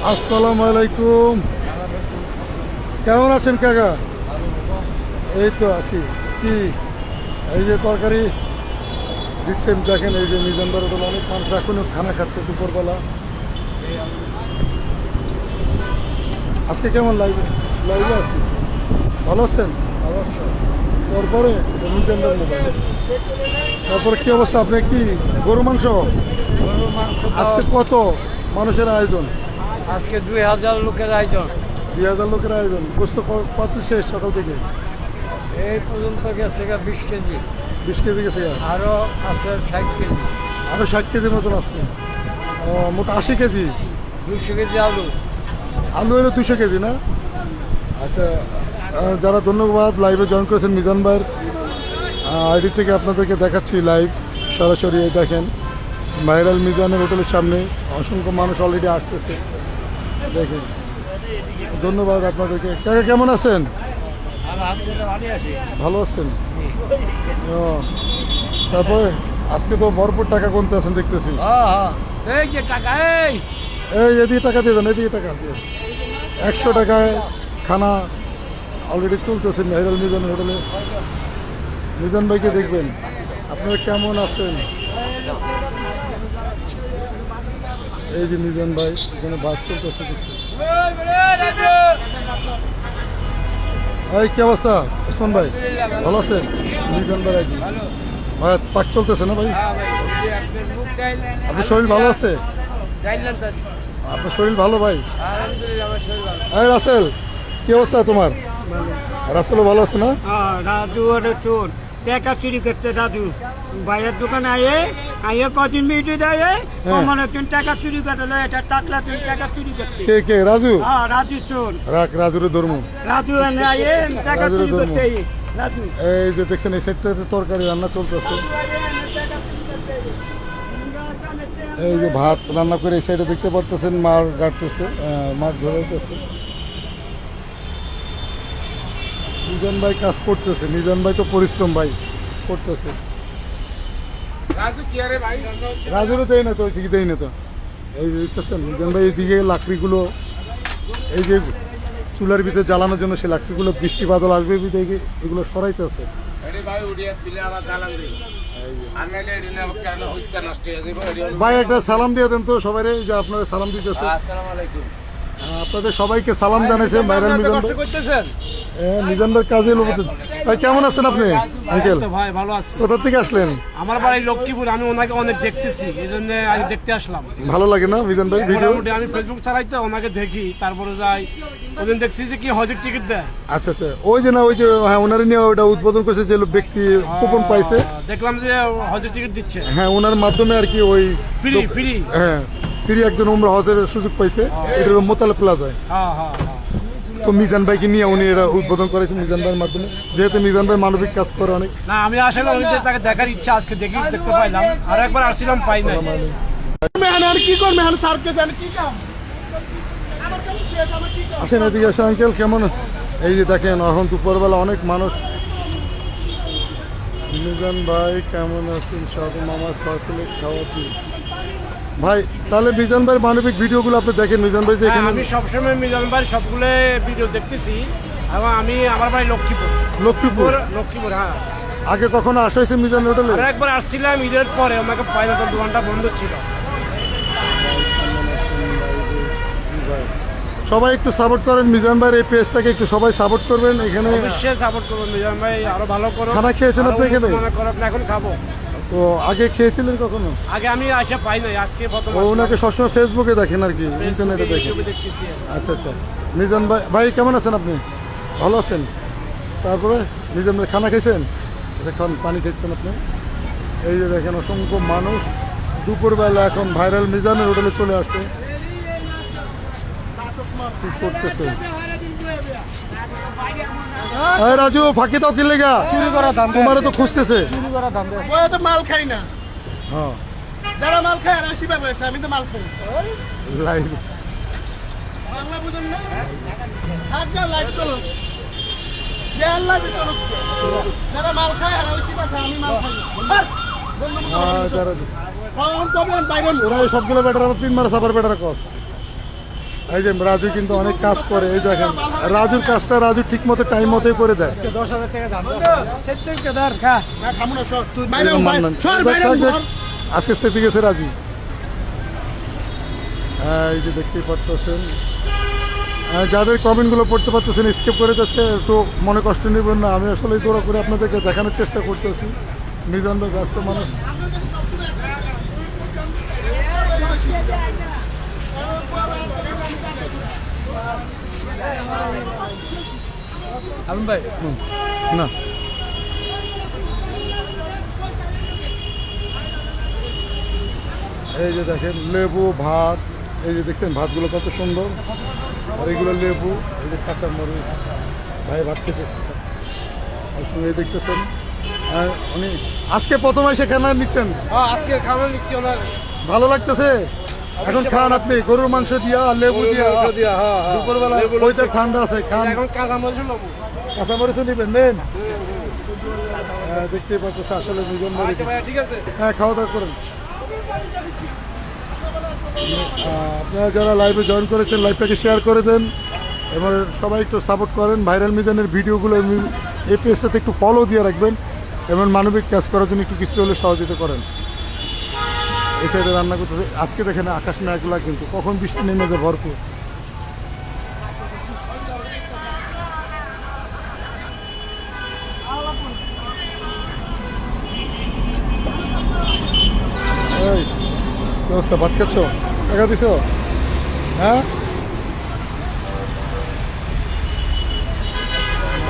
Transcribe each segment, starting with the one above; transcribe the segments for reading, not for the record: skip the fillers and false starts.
আসসালামু আলাইকুম। কেমন আছেন কাকা? এই তো আছি। কি এই যে তরকারি দিচ্ছেন, দেখেন এই যে মিজানদার হোটেল অনেক মানুষ এখনো খানা খাচ্ছে দুপুরবেলা। আজকে কেমন লাইভে লাইভে আছি? ভালো আছেন? তারপরে মিজানদার মোবাইল, তারপরে কি অবস্থা? আপনি কি গরু মাংস? আজকে কত মানুষের আয়োজন? আজকে 2000 লোকের আয়োজন। 2000 লোকের আয়োজন। গোস্ত কত শেষ সকাল থেকে? এই পর্যন্ত গেছে 20 কেজি, 20 কেজি গেছে। আরো আছে 60 কেজি, আরো 60 কেজির মতন আছে। মোট 80 কেজি। 200 কেজি আলু। আলু হলো 200 কেজি না? আচ্ছা, যারা ধন্যবাদ লাইভে জয়েন করেছেন মিজান ভাইয়ের আইডি থেকে আপনাদেরকে দেখাচ্ছি লাইভ সরাসরি। এই দেখেন ভাইরাল মিজানের হোটেলের সামনে অসংখ্য মানুষ অলরেডি আসতেছে। দেখেন, ধন্যবাদ আপনাদেরকে। কাকা কেমন আছেন? ভালো আছেন? তারপরে আজকে তো ভরপুর টাকা গুনতে আছেন দেখতেছি। এই যে টাকা, এই এদিকে টাকা দিয়ে দেন, এদিকে টাকা দিয়ে। 100 টাকায় খানা অলরেডি চলতেছে ভাইরাল মিজান হোটেলে। মিজান ভাইকে দেখবেন। আপনারা কেমন আছেন? এই যে মিজান ভাই এখানে ভাত চলতেছে দেখতে। এই কি অবস্থা ওসমান ভাই? ভালো আছেন? মিজান ভাই একদিন ভাই পাক চলতেছে না ভাই? আপনার শরীর ভালো আছে? আপনার শরীর ভালো ভাই? এই রাসেল, কি অবস্থা তোমার? রাসেলও ভালো আছে না? রাজু আরে তোর টাকা চুরি করতে রাজু ভাইয়ের দোকানে আয়ে কদিন মিটে দেয় মানে তুই টাকা চুরি করতে এটা টাকলা তুই টাকা চুরি করতে। কে কে? রাজু? হ্যাঁ রাজু চোর। রাখ রাজুর ধর্ম। রাজু আয়ে টাকা চুরি করতে। রাজু এই যে দেখছেন এই সাইডটাতে তরকারি রান্না চলতেছে। এই যে ভাত রান্না করে এই সাইডে দেখতে পারতেছেন মাছ কাটতেছে, মাছ ধরাইতেছে। মিজান ভাই কাজ করতেছে। মিজান ভাই তো পরিশ্রম ভাই করতেছে। রাজুরও দেয় না তো, ওই থেকে দেয় না তো। এই যে দেখতেছেন মিজান ভাই এইদিকে লাকড়িগুলো এই যে চুলার ভিতরে জ্বালানোর জন্য সেই লাকড়িগুলো বৃষ্টি বাদল আসবে দেখে এগুলো সরাইতেছে। ভাই একটা সালাম দিয়ে দেন তো সবাই, যে আপনারা সালাম দিতেছে। আপনাদের সবাইকে সালাম জানাইছেন ভাইরাল মিজান ভাই। মিজান ভাইয়ের কাজে লোক। ভাই কেমন আছেন আপনি? আঙ্কেল ভাই ভালো আছি। কোথা থেকে আসলেন? আমার বাড়ি লক্ষ্মীপুর। আমি ওনাকে অনেক দেখতেছি, এই জন্য আজ দেখতে আসলাম। ভালো লাগে না মিজান ভাই ভিডিও? আমি ফেসবুক চালাইতে ওনাকে দেখি, তারপরে যাই। ওদিন দেখছি যে কি হজের টিকিট দেয়। আচ্ছা আচ্ছা, ওই যে না ওই যে হ্যাঁ ওনার নিয়ে ওটা উদ্বোধন করেছে যে ব্যক্তি কুপন পাইছে, দেখলাম যে হজের টিকিট দিচ্ছে। হ্যাঁ ওনার মাধ্যমে আর কি ওই ফ্রি ফ্রি। হ্যাঁ ফ্রি একজন উমরা হজের সুযোগ পাইছে। এটা মোতালে প্লাজায়। হ্যাঁ হ্যাঁ। তো মিজান ভাইকে নিয়ে উনি এটা উদ্বোধন করেছেন মিজান ভাইয়ের মাধ্যমে, যেহেতু মিজান ভাই মানবিক কাজ করে অনেক। না আমি আসলে তাকে দেখার ইচ্ছা আজকে দেখতে পাইলাম, আর একবার আসছিলাম পাই নাই। কি করবে স্যারকে জানি কি কাম আসেন এদিকে আসে আঙ্কেল। কেমন? এই যে দেখেন এখন দুপুরবেলা অনেক মানুষ। মিজান ভাই কেমন আছেন? সব মামা সকলে খাওয়াতে ভাই। তাহলে মিজান ভাইয়ের মানবিক ভিডিওগুলো আপনি দেখেন। মিজান ভাই দেখেন। আমি সবসময় মিজান ভাই সবগুলো ভিডিও দেখতেছি। এবং আমি আমার বাড়ি লক্ষ্মীপুর। লক্ষ্মীপুর? লক্ষ্মীপুর হ্যাঁ। আগে কখনো আসা হয়েছে মিজান হোটেলে? আর একবার আসছিলাম ঈদের পরে, আমাকে পয়লা 2 ঘন্টা বন্ধ ছিল। সবাই একটু সাপোর্ট করেন মিজান ভাইয়ের এই পেজটাকে, একটু সবাই সাপোর্ট করবেন। এখানে অবশ্যই সাপোর্ট করবেন মিজান ভাই, আরো ভালো করুন। খানা খেয়েছেন আপনি এখানে? এখন খাবো। তো আগে খেয়েছিলেন কখনো? আগে আমি আসা পাই নাই, আজকে প্রথম। ওনাকে সবসময় ফেসবুকে দেখেন আর কি, ইন্টারনেটে দেখেন। আচ্ছা আচ্ছা। মিজান ভাই ভাই কেমন আছেন আপনি? ভালো আছেন? তারপরে মিজান ভাই খানা খেয়েছেন? এখন পানি খেয়েছেন আপনি? এই যে দেখেন অসংখ্য মানুষ দুপুরবেলা এখন ভাইরাল মিজানের হোটেলে চলে আসছে। কি করতেছে? রাজু ফাঁকি দাও কি লেগা? চুরি করা দাম তোমার তো খুঁজতেছে। চুরি করা দাম ওই তো মাল খাই না। হ্যাঁ যারা মাল খায় আর আসি পাবে, আমি তো মাল খাই। লাইভ বাংলা বুঝুন না? আজকাল লাইভ চলো, লাইভ চলো। যারা মাল খায় আর আসি পাবে, আমি মাল খাই না। ওরা সবগুলো বেটার 3 মাস আবার বেটার কস। এই যে রাজু কিন্তু অনেক কাজ করে, এই দেখেন রাজুর কাজটা রাজু ঠিক মতো টাইম মতোই করে দেয়। না খামু না সর বাইরে সর বাইরে আজকে সেফে গেছে রাজু। এই যে দেখতেই পাচ্ছেন, যাদের কমেন্টগুলো পড়তে পারতেছেন স্কিপ করে যাচ্ছে, একটু মনে কষ্ট নেবেন না। আমি আসলে দৌড়া করে আপনাদেরকে দেখানোর চেষ্টা করতেছি। মিজান ভাই ব্যস্ত মানুষ। না এই যে দেখেন লেবু ভাত, এই যে দেখছেন ভাতগুলো কত সুন্দর, আর এগুলো লেবু, এই যে কাঁচা মরিচ, ভাই ভাত খেতেছে। আর সঙ্গে দেখতেছেন উনি আজকে প্রথম এসে খানা নিচ্ছেন। আজকে খাবার নিচ্ছি ওনার ভালো লাগতেছে? এখন খান আপনি গরুর মাংস দিয়া আর লেবু দিয়া, দুপুরবেলা পয়সা ঠান্ডা আছে, খান। এখন কাঁচা মরিচ নেবো। কাঁচা মরিচও নিবেন, নেন। দেখতেই পাচ্ছেন আসলে মিজান ভাই। ঠিক আছে, হ্যাঁ খাওয়া দাওয়া করেন। আপনারা যারা লাইভে জয়েন করেছেন লাইভটাকে শেয়ার করে দেন এবং সবাই একটু সাপোর্ট করেন। ভাইরাল মিজানের ভিডিওগুলো এই পেজটাতে একটু ফলো দিয়ে রাখবেন এবং মানবিক কাজ করার জন্য একটু কিছু হলে সহযোগিতা করেন। এই সাইডে রান্না করতেছে। আজকে দেখেন আকাশ মেঘলা, কিন্তু কখন বৃষ্টি নেমে যায় ভরপুর। এই কি অবস্থা, ভাত খাচ্ছ? টাকা দিছ? হ্যাঁ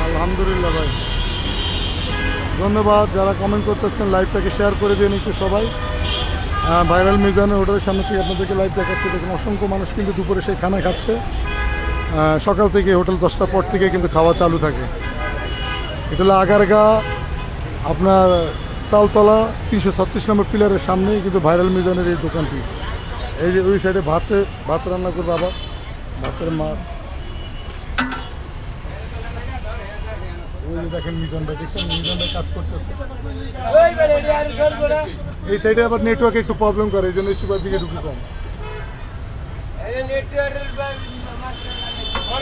আলহামদুলিল্লাহ ভাই, ধন্যবাদ। যারা কমেন্ট করতেছেন লাইভটাকে শেয়ার করে দিন একটু সবাই। ভাইরাল মিজানের হোটেলের সামনে থেকে আপনাদেরকে লাইভ দেখাচ্ছি। দেখুন অসংখ্য মানুষ কিন্তু দুপুরে সেই খানা খাচ্ছে। সকাল থেকে হোটেল 10টার পর থেকে কিন্তু খাওয়া চালু থাকে। এটা হলো আগারগা আপনার তালতলা 336 নম্বর পিলারের সামনেই কিন্তু ভাইরাল মিজানের এই দোকানটি। এই যে ওই সাইডে ভাত রান্না করবে, আবার ভাতের মাছ। ওই যে দেখেন মিজান ভাই, দেখছেন মিজান ভাই কাজ করতেছে। এই সাইডে আবার নেটওয়ার্ক একটু প্রবলেম করে, এই জন্য সুপার দিকে ঢুকে কম।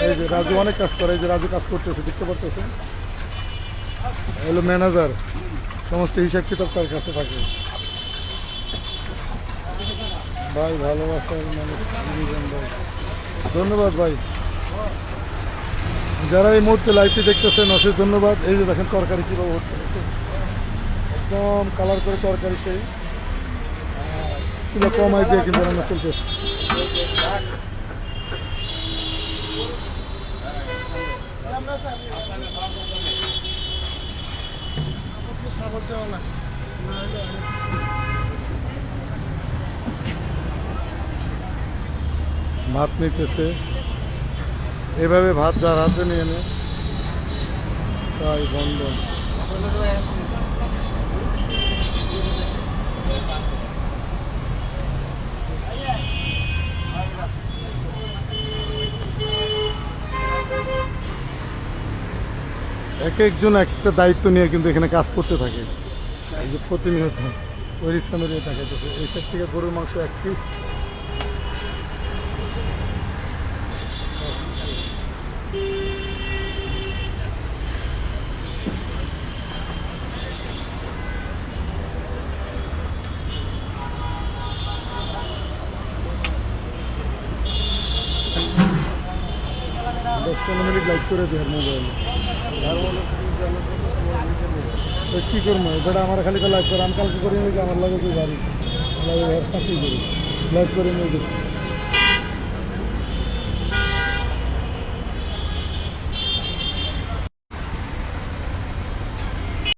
এই যে রাজু অনেক কাজ করে, এই যে রাজু কাজ করতেছে, দেখতে পারতেছেন। হলো ম্যানেজার, সমস্ত হিসাব কিতাব তার কাছে থাকে। ভাই ভালোবাসার মানুষ মিজান ভাই, ধন্যবাদ ভাই। যারা এই মুহূর্তে লাইভটি দেখতেছেন অশেষ ধন্যবাদ। এই যে দেখেন তরকারি কীভাবে হচ্ছে, একদম কালার করে তরকারি, সেই চুলা কমাই দিয়ে কিন্তু রান্না চলতেছে। ভাত নিতেছে, এভাবে ভাত যার হাতে নিয়ে নে তাই বন্ধ। এক একজন একটা দায়িত্ব নিয়ে কিন্তু এখানে কাজ করতে থাকে। এই যে প্রতিনিয়ত পরিশ্রমের ইয়ে দেখাইতেছে। এই সাইড থেকে গরুর মাংস 1 পিস, মিনিট লাইক করে দেয় মোবাইলে। কী করবো এটা আমার খালি লাইক করে, আমি কালকে করি আমার লাগে তুই বাড়ি লাইভ করে নিয়ে